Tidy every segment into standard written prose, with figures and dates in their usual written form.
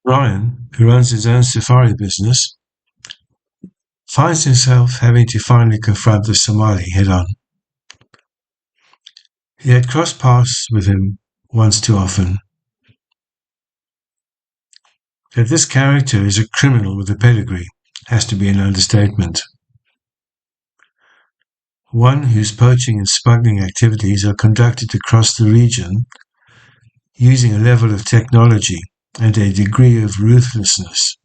Ryan, who runs his own safari business, finds himself having to finally confront the Somali head-on. He had crossed paths with him once too often. That this character is a criminal with a pedigree has to be an understatement. One whose poaching and smuggling activities are conducted across the region using a level of technology and a degree of ruthlessness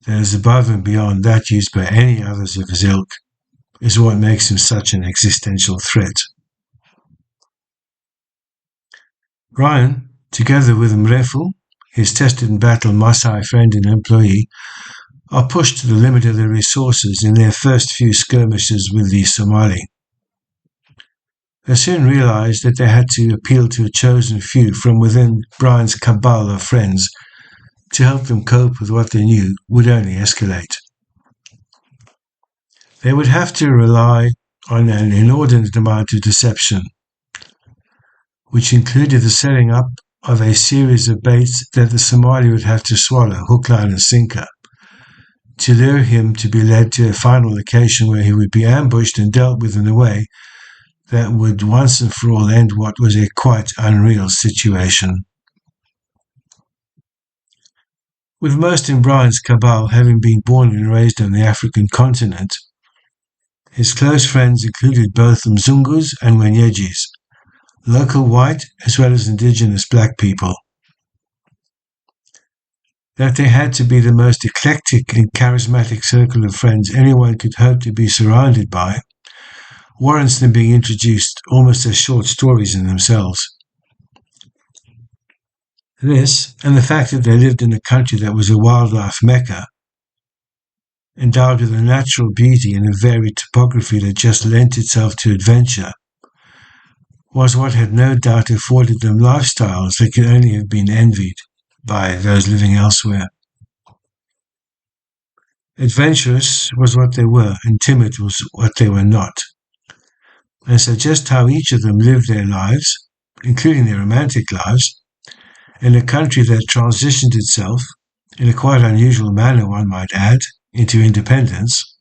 that is above and beyond that used by any others of his ilk, is what makes him such an existential threat. Ryan, together with Mrefu, his tested in battle Maasai friend and employee, are pushed to the limit of their resources in their first few skirmishes with the Somali. They soon realized that they had to appeal to a chosen few from within Brian's cabal of friends to help them cope with what they knew would only escalate. They would have to rely on an inordinate amount of deception, which included the setting up of a series of baits that the Somali would have to swallow, hook, line, and sinker, to lure him to be led to a final location where he would be ambushed and dealt with in a way that would once and for all end what was a quite unreal situation. With most in Brian's cabal having been born and raised on the African continent, his close friends included both Mzungus and Wenyejis, local white as well as indigenous black people. That they had to be the most eclectic and charismatic circle of friends anyone could hope to be surrounded by warrants them being introduced almost as short stories in themselves. This, and the fact that they lived in a country that was a wildlife mecca, endowed with a natural beauty and a varied topography that just lent itself to adventure, was what had no doubt afforded them lifestyles that could only have been envied by those living elsewhere. Adventurous was what they were, and timid was what they were not. And so just how each of them lived their lives, including their romantic lives, in a country that transitioned itself, in a quite unusual manner one might add, into independence,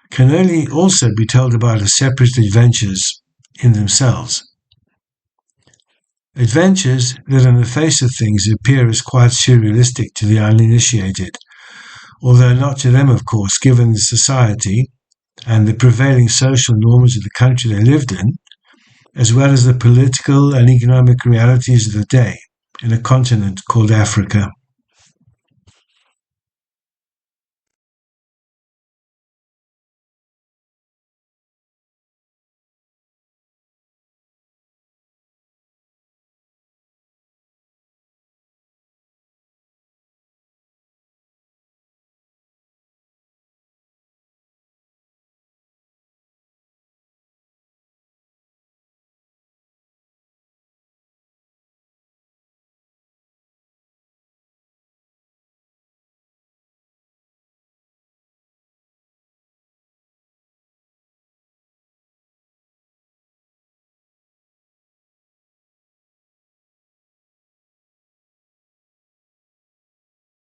can only also be told about as separate adventures in themselves. Adventures that on the face of things appear as quite surrealistic to the uninitiated, although not to them, of course, given the society and the prevailing social norms of the country they lived in, as well as the political and economic realities of the day in a continent called Africa.